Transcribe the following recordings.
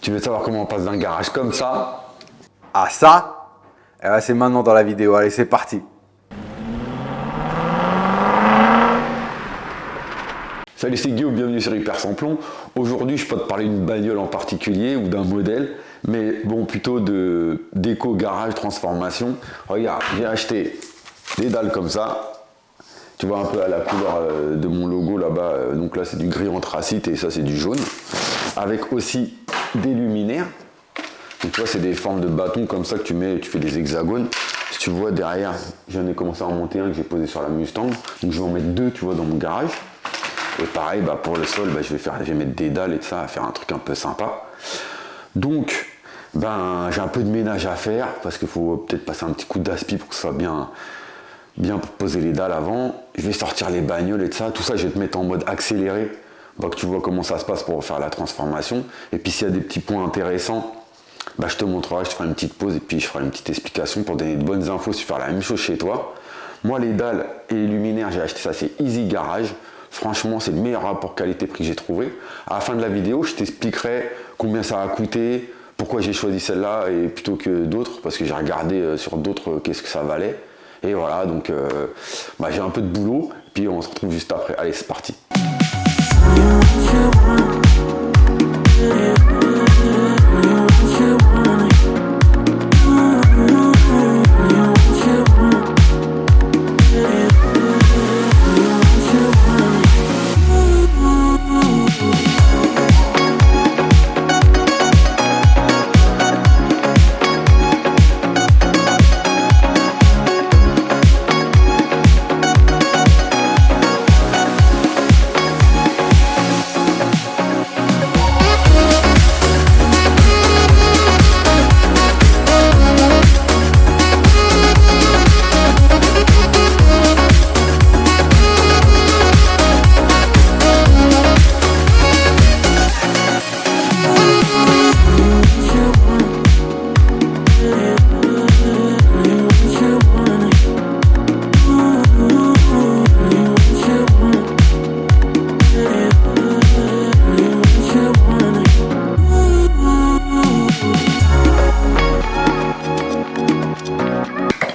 tu veux savoir comment on passe d'un garage comme ça à ça, eh ben, c'est maintenant dans la vidéo. Allez, c'est parti. Salut, c'est Guillaume, bienvenue sur Hyper Sans Plomb. Aujourd'hui, je ne vais pas te parler d'une bagnole en particulier ou d'un modèle, mais bon, plutôt de déco, garage, transformation. Regarde, j'ai acheté des dalles comme ça. Tu vois un peu à la couleur de mon logo là-bas. Donc là, c'est du gris anthracite et ça, c'est du jaune. Avec aussi des luminaires. Donc tu vois, c'est des formes de bâtons comme ça que tu mets, tu fais des hexagones. Si tu vois derrière, j'en ai commencé à en monter un que j'ai posé sur la Mustang. Donc je vais en mettre deux, tu vois, dans mon garage. Et pareil, bah, pour le sol, bah, je vais mettre des dalles et ça, faire un truc un peu sympa. Donc, ben, j'ai un peu de ménage à faire parce qu'il faut peut-être passer un petit coup d'aspi pour que ce soit bien pour poser les dalles avant. Je vais sortir les bagnoles et tout ça, je vais te mettre en mode accéléré, bah, que tu vois comment ça se passe pour faire la transformation. Et puis s'il y a des petits points intéressants, bah, je te montrerai, je te ferai une petite pause et puis je ferai une petite explication pour donner de bonnes infos sur faire la même chose chez toi. Moi, les dalles et les luminaires, j'ai acheté ça, c'est Easy Garage. Franchement, c'est le meilleur rapport qualité-prix que j'ai trouvé. À la fin de la vidéo, je t'expliquerai combien ça a coûté, pourquoi j'ai choisi celle-là et plutôt que d'autres, parce que j'ai regardé sur d'autres qu'est-ce que ça valait. Et voilà, donc bah, j'ai un peu de boulot, puis on se retrouve juste après. Allez, c'est parti.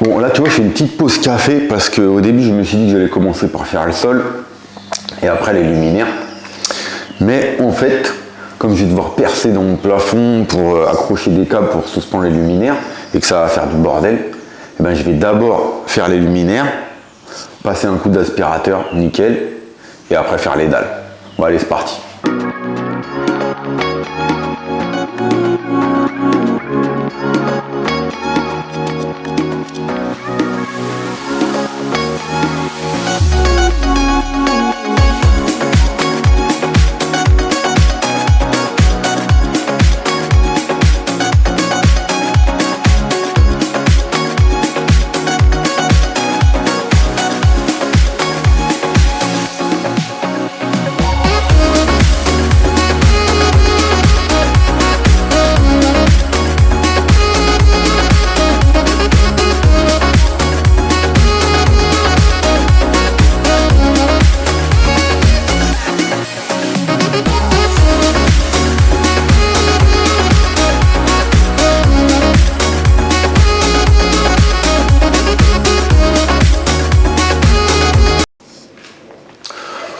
Bon, là tu vois, je fais une petite pause café parce qu'au début je me suis dit que j'allais commencer par faire le sol et après les luminaires. Mais en fait, comme je vais devoir percer dans mon plafond pour accrocher des câbles pour suspendre les luminaires et que ça va faire du bordel, eh ben, je vais d'abord faire les luminaires, passer un coup d'aspirateur, nickel, et après faire les dalles. Bon, allez, c'est parti.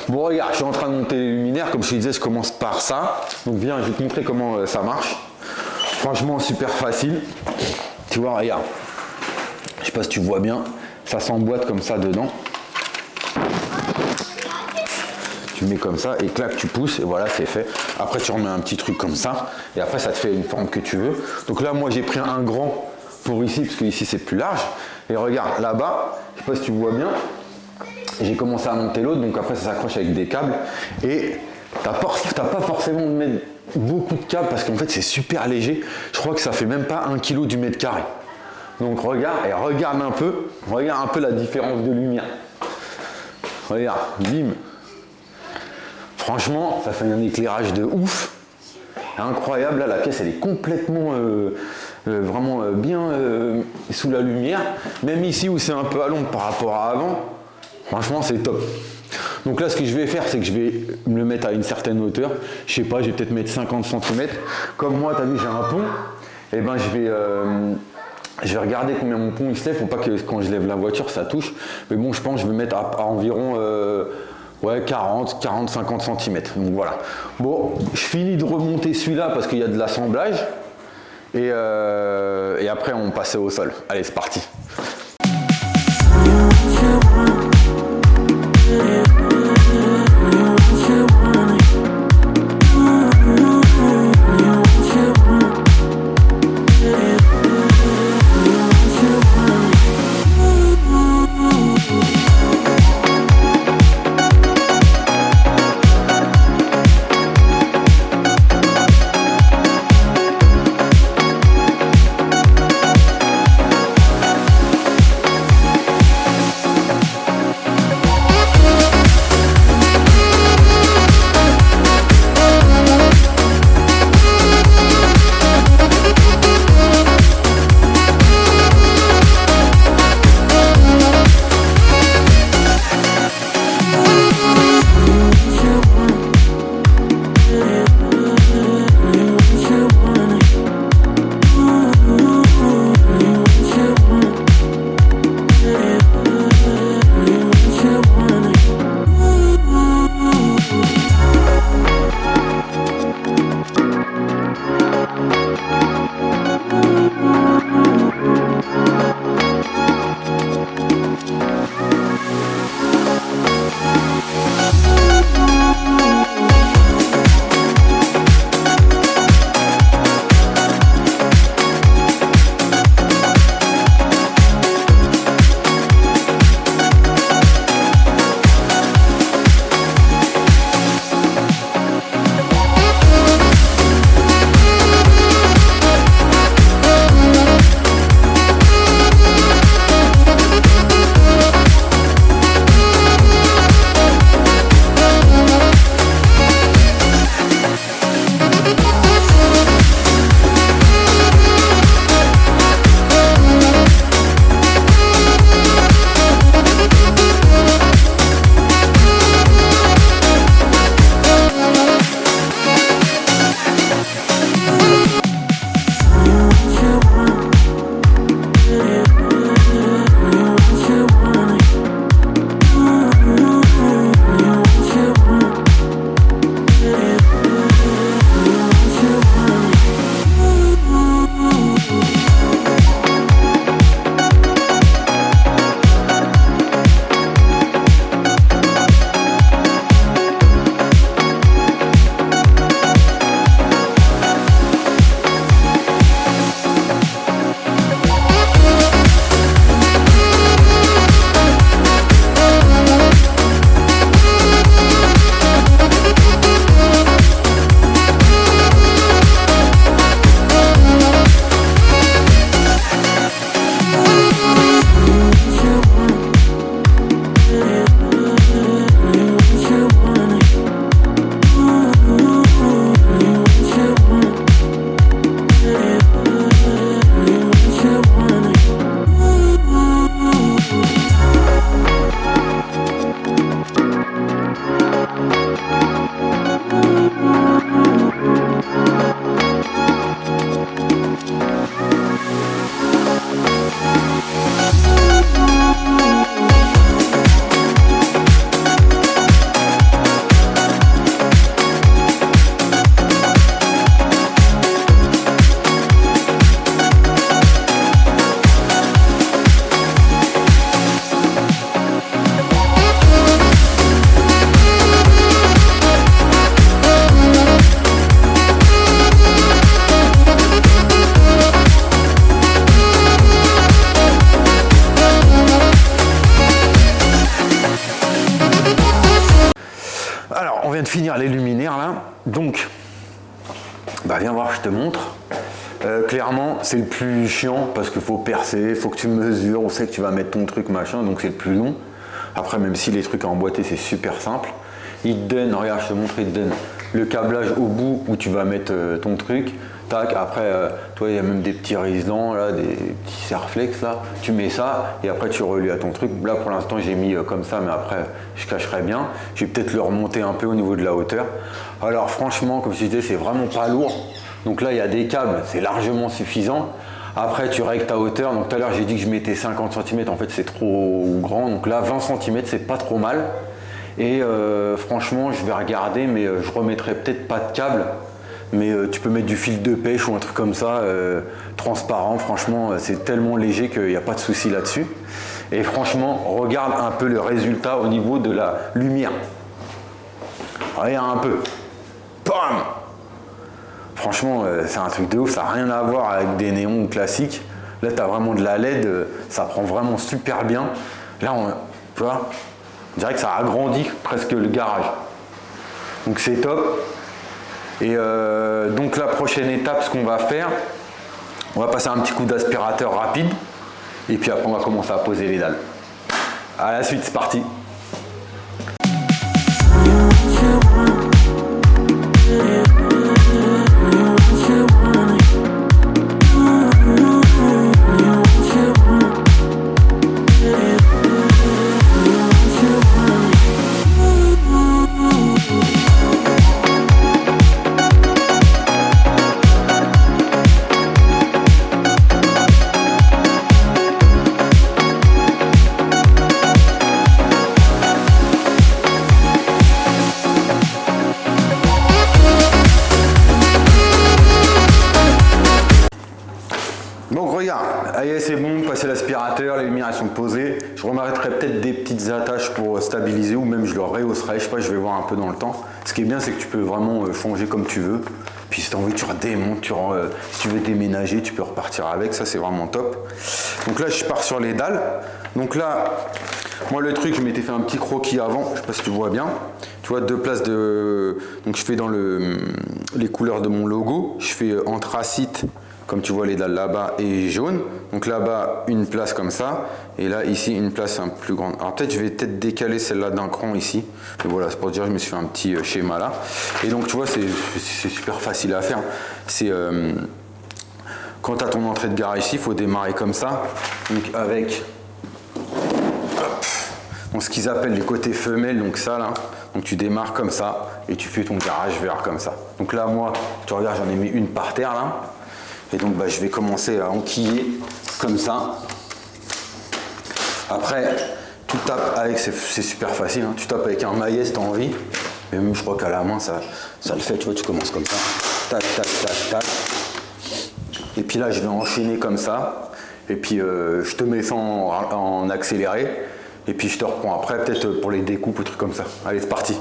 Bon, regarde, je suis en train de monter les luminaires. Comme je te disais, je commence par ça. Donc viens, je vais te montrer comment ça marche. Franchement, super facile. Tu vois, regarde. Je sais pas si tu vois bien. Ça s'emboîte comme ça dedans. Tu mets comme ça et clac, tu pousses et voilà, c'est fait. Après, tu remets un petit truc comme ça. Et après, ça te fait une forme que tu veux. Donc là, moi, j'ai pris un grand pour ici, parce que ici, c'est plus large. Et regarde, là-bas, je sais pas si tu vois bien. J'ai commencé à monter l'autre, donc après ça s'accroche avec des câbles et t'as pas forcément de mettre beaucoup de câbles parce qu'en fait c'est super léger. Je crois que ça fait même pas 1 kg du mètre carré. Donc regarde un peu la différence de lumière. Regarde, bim. Franchement, ça fait un éclairage de ouf. Incroyable, là la pièce elle est complètement vraiment bien sous la lumière. Même ici où c'est un peu à l'ombre par rapport à avant. Franchement, c'est top. Donc là, ce que je vais faire, c'est que je vais me le mettre à une certaine hauteur. Je sais pas, je vais peut-être mettre 50 cm. Comme moi, tu as vu, j'ai un pont. Et ben, je vais regarder combien mon pont il se lève. Faut pas que quand je lève la voiture, ça touche. Mais bon, je pense que je vais mettre à environ 40, 50 cm. Donc voilà. Bon, je finis de remonter celui-là parce qu'il y a de l'assemblage. Et après, on passe au sol. Allez, c'est parti. De finir les luminaires là, donc bah viens voir, je te montre. Clairement c'est le plus chiant parce qu'il faut percer, faut que tu mesures, on sait que tu vas mettre ton truc machin, donc c'est le plus long. Après, même si les trucs à emboîter c'est super simple, il te donne, regarde, je te montre, il te donne le câblage au bout où tu vas mettre ton truc. tac, après, toi, il y a même des petits riselants, là, des petits serflex, là. Tu mets ça, et après, tu relis à ton truc. Là, pour l'instant, j'ai mis comme ça, mais après, je cacherai bien. Je vais peut-être le remonter un peu au niveau de la hauteur. Alors, franchement, comme je disais, c'est vraiment pas lourd. Donc là, il y a des câbles, c'est largement suffisant. Après, tu règles ta hauteur. Donc, tout à l'heure, j'ai dit que je mettais 50 cm. En fait, c'est trop grand. Donc là, 20 cm, c'est pas trop mal. Et franchement, je vais regarder, mais je remettrai peut-être pas de câble. Mais tu peux mettre du fil de pêche ou un truc comme ça, transparent. Franchement, c'est tellement léger qu'il n'y a pas de souci là-dessus. Et franchement, regarde un peu le résultat au niveau de la lumière. Regarde un peu. Bam! Franchement, c'est un truc de ouf. Ça n'a rien à voir avec des néons classiques. Là, tu as vraiment de la LED. Ça prend vraiment super bien. Là, tu vois, on dirait que ça agrandit presque le garage. Donc, c'est top. Et donc la prochaine étape, ce qu'on va faire, on va passer un petit coup d'aspirateur rapide et puis après on va commencer à poser les dalles. À la suite, c'est parti. Donc regarde, allez, c'est bon, passer l'aspirateur, les lumières elles sont posées. Je remettrai peut-être des petites attaches pour stabiliser ou même je le rehausserai, je sais pas, je vais voir un peu dans le temps. Ce qui est bien, c'est que tu peux vraiment changer comme tu veux. Puis si tu as envie, tu redémontes, si tu veux déménager, tu peux repartir avec, ça c'est vraiment top. Donc là, je pars sur les dalles. Donc là, moi le truc, je m'étais fait un petit croquis avant, je sais pas si tu vois bien. Tu vois, deux places de... Donc je fais dans les couleurs de mon logo, je fais anthracite, comme tu vois les dalles là-bas, et jaune. Donc là-bas, une place comme ça. Et là, ici, une place un peu plus grande. Alors peut-être, je vais peut-être décaler celle-là d'un cran ici. Mais voilà, c'est pour dire, je me suis fait un petit schéma là. Et donc, tu vois, c'est super facile à faire. C'est... quand tu as ton entrée de garage ici, il faut démarrer comme ça. Donc avec... Donc, ce qu'ils appellent les côtés femelles, donc ça là. Donc tu démarres comme ça et tu fais ton garage vert comme ça. Donc là, moi, tu regardes, j'en ai mis une par terre là. Et donc je vais commencer à enquiller comme ça. Après, tu tapes avec, c'est super facile, hein. Tu tapes avec un maillet si tu as envie. Et même je crois qu'à la main ça le fait, tu vois, tu commences comme ça. Tac, tac, tac, tac. Et puis là je vais enchaîner comme ça. Et puis je te mets ça en accéléré. Et puis je te reprends après, peut-être pour les découpes ou trucs comme ça. Allez, c'est parti.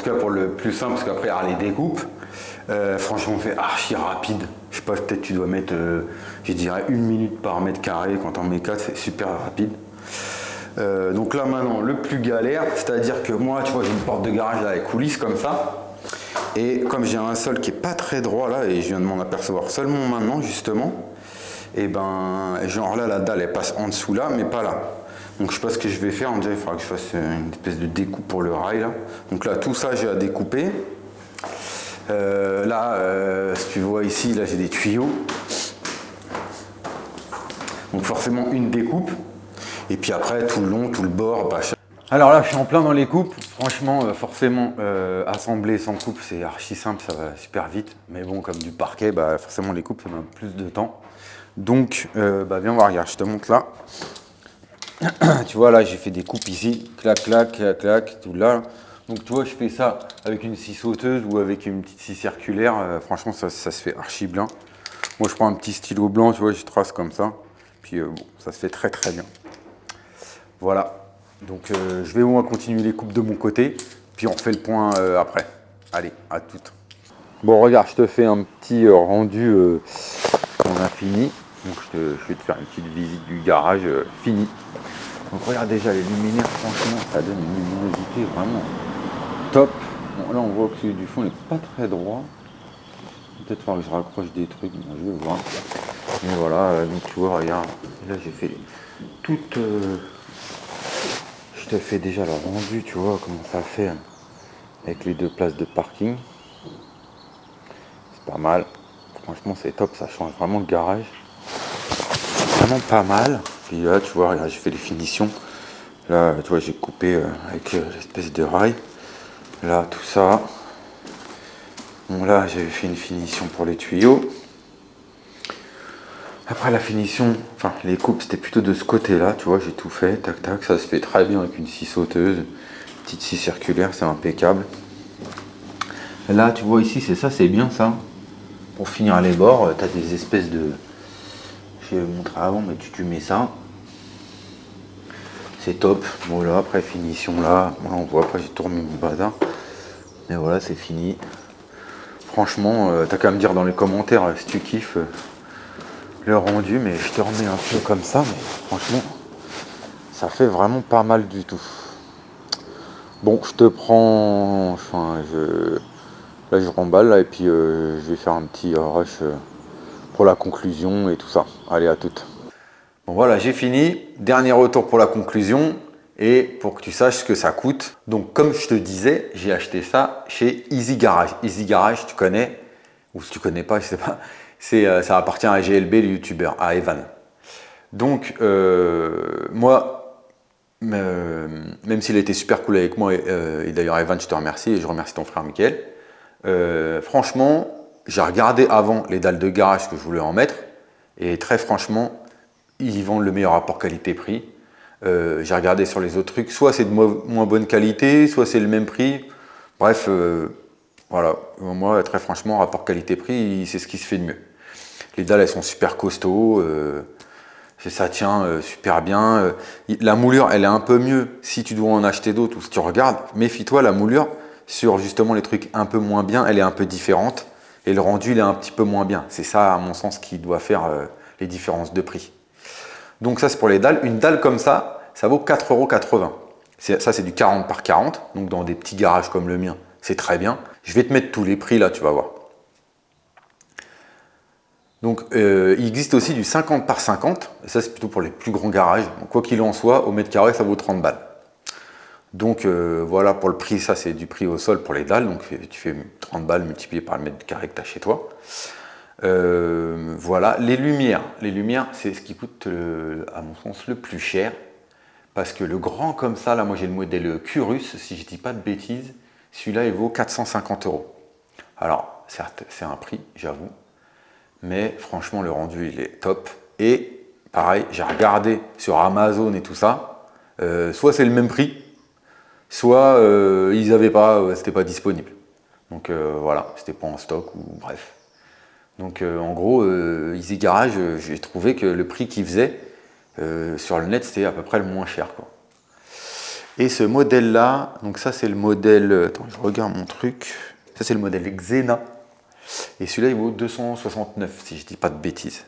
tout cas pour le plus simple, parce qu'après, il y a les découpes. Franchement, c'est archi rapide. Je sais pas, peut-être tu dois mettre, je dirais, 1 minute par mètre carré. Quand on met 4, c'est super rapide. Donc là, maintenant, le plus galère, c'est-à-dire que moi, tu vois, j'ai une porte de garage là, avec coulisse comme ça. Et comme j'ai un sol qui est pas très droit là, et je viens de m'en apercevoir seulement maintenant, justement, et ben, genre là, la dalle, elle passe en dessous là, mais pas là. Donc je sais pas ce que je vais faire, déjà il faudra que je fasse une espèce de découpe pour le rail là. Donc là, tout ça, j'ai à découper. Si tu vois ici, là j'ai des tuyaux. Donc forcément une découpe. Et puis après, tout le long, tout le bord. Bah, alors là, je suis en plein dans les coupes. Franchement, forcément, assembler sans coupe, c'est archi simple, ça va super vite. Mais bon, comme du parquet, bah, forcément les coupes, ça met plus de temps. Donc, viens voir, regarde, je te montre là. Tu vois, là, j'ai fait des coupes ici. Clac, clac, clac, clac, tout là. Donc tu vois, je fais ça avec une scie sauteuse ou avec une petite scie circulaire. Franchement, ça se fait archi bien. Moi, je prends un petit stylo blanc, tu vois, je trace comme ça. Puis bon, ça se fait très très bien. Voilà. Donc je vais moi continuer les coupes de mon côté. Puis on fait le point après. Allez, à toutes. Bon, regarde, je te fais un petit rendu qu'on a fini. Donc je vais te faire une petite visite du garage fini. Donc regarde déjà les luminaires, franchement, ça donne une luminosité vraiment top. Bon, là on voit que du fond n'est pas très droit. Peut-être falloir que je raccroche des trucs, bon, je vais voir. Mais voilà, donc tu vois, regarde, là j'ai fait toute... je te fais déjà le rendu, tu vois comment ça fait avec les 2 places de parking. C'est pas mal. Franchement c'est top, ça change vraiment le garage. Vraiment pas mal. Puis là tu vois, regarde, j'ai fait les finitions. Là tu vois j'ai coupé avec l'espèce de rail. Là tout ça. Bon là j'ai fait une finition pour les tuyaux. Après la finition, enfin les coupes c'était plutôt de ce côté là, tu vois, j'ai tout fait, tac tac, ça se fait très bien avec une scie sauteuse, petite scie circulaire, c'est impeccable. Là tu vois ici c'est ça, c'est bien ça. Pour finir les bords, tu as des espèces de... Je vais vous montrer avant, mais tu mets ça. C'est top. Voilà, après finition là, voilà, on voit pas, j'ai tout remis mon bazar. Mais voilà, c'est fini. Franchement, t'as qu'à me dire dans les commentaires si tu kiffes le rendu, mais je te remets un peu comme ça, mais franchement, ça fait vraiment pas mal du tout. Bon, je te prends, là je remballe là, et puis je vais faire un petit rush pour la conclusion et tout ça. Allez, à toutes. Bon voilà, j'ai fini. Dernier retour pour la conclusion et pour que tu saches ce que ça coûte. Donc comme je te disais, j'ai acheté ça chez Easy Garage. Easy Garage, tu connais, ou si tu connais pas, je sais pas. Ça appartient à GLB, le youtubeur, à Evan. Donc moi, même s'il a été super cool avec moi, et d'ailleurs Evan, je te remercie et je remercie ton frère Mickaël. Franchement, j'ai regardé avant les dalles de garage que je voulais en mettre et très franchement, ils vendent le meilleur rapport qualité-prix. J'ai regardé sur les autres trucs, soit c'est de moins bonne qualité, soit c'est le même prix. Bref, voilà, moi très franchement, rapport qualité-prix, c'est ce qui se fait de mieux. Les dalles, elles sont super costauds, ça tient super bien. La moulure, elle est un peu mieux si tu dois en acheter d'autres ou si tu regardes. Méfie-toi, la moulure, sur justement les trucs un peu moins bien, elle est un peu différente. Et le rendu, il est un petit peu moins bien. C'est ça, à mon sens, qui doit faire les différences de prix. Donc ça, c'est pour les dalles. Une dalle comme ça vaut 4,80 €. Ça, c'est du 40 par 40. Donc dans des petits garages comme le mien, c'est très bien. Je vais te mettre tous les prix là, tu vas voir. Donc il existe aussi du 50 par 50. Et ça, c'est plutôt pour les plus grands garages. Donc, quoi qu'il en soit, au mètre carré, ça vaut 30 balles. Donc voilà pour le prix, ça c'est du prix au sol pour les dalles. Donc tu fais 30 balles multiplié par le mètre carré que tu as chez toi. Voilà, les lumières, c'est ce qui coûte à mon sens le plus cher parce que le grand comme ça, là moi j'ai le modèle Curus, si je dis pas de bêtises, celui-là il vaut 450 €. Alors certes c'est un prix, j'avoue, mais franchement le rendu il est top. Et pareil, j'ai regardé sur Amazon et tout ça, soit c'est le même prix, soit ils avaient pas, c'était pas disponible. Donc voilà, c'était pas en stock ou bref. Donc en gros, Easy Garage, j'ai trouvé que le prix qu'ils faisaient sur le net, c'était à peu près le moins cher, quoi. Et ce modèle-là, donc ça c'est le modèle, attends, je regarde mon truc, ça c'est le modèle Xena. Et celui-là il vaut 269 si je dis pas de bêtises.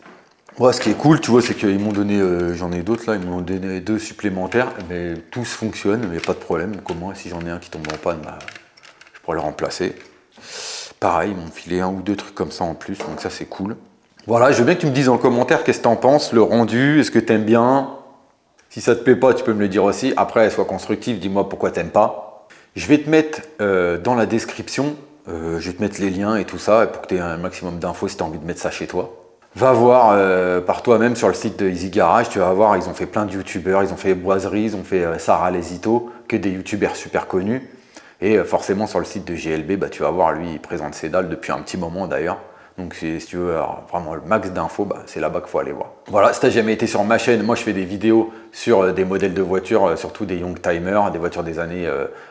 Moi, ce qui est cool, tu vois, c'est qu'ils m'ont donné, j'en ai d'autres là, ils m'ont donné 2 supplémentaires, mais tous fonctionnent, mais pas de problème. Comment, si j'en ai un qui tombe en panne, bah, je pourrais le remplacer. Pareil, ils m'ont filé 1 ou 2 trucs comme ça en plus, donc ça c'est cool. Voilà, je veux bien que tu me dises en commentaire qu'est-ce que tu en penses, le rendu, est-ce que tu aimes bien? Si ça te plaît pas, tu peux me le dire aussi. Après, sois constructif, dis-moi pourquoi tu n'aimes pas. Je vais te mettre dans la description, je vais te mettre les liens et tout ça, pour que tu aies un maximum d'infos si tu as envie de mettre ça chez toi. Va voir par toi-même sur le site de Easy Garage, tu vas voir, ils ont fait plein de youtubeurs, ils ont fait Boiserie, ils ont fait Sarah Lesito, que des youtubeurs super connus. Et forcément sur le site de GLB, bah, tu vas voir, lui il présente ses dalles depuis un petit moment d'ailleurs. Donc si tu veux vraiment le max d'infos, bah, c'est là-bas qu'il faut aller voir. Voilà, si tu n'as jamais été sur ma chaîne, moi je fais des vidéos sur des modèles de voitures, surtout des Youngtimer, des voitures des années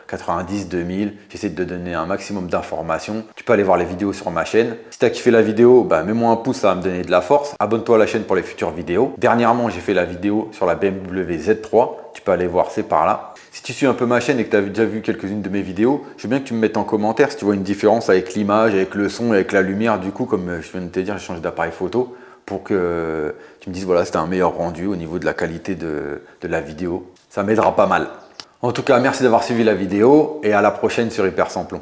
90, 2000. J'essaie de te donner un maximum d'informations. Tu peux aller voir les vidéos sur ma chaîne. Si tu as kiffé la vidéo, bah, mets-moi un pouce, ça va me donner de la force. Abonne-toi à la chaîne pour les futures vidéos. Dernièrement, j'ai fait la vidéo sur la BMW Z3. Tu peux aller voir, c'est par là. Si tu suis un peu ma chaîne et que tu as déjà vu quelques-unes de mes vidéos, je veux bien que tu me mettes en commentaire si tu vois une différence avec l'image, avec le son et avec la lumière. Du coup, comme je viens de te dire, j'ai changé d'appareil photo pour que tu me dises voilà, c'était un meilleur rendu au niveau de la qualité de la vidéo. Ça m'aidera pas mal. En tout cas, merci d'avoir suivi la vidéo et à la prochaine sur Hyper Sans Plomb.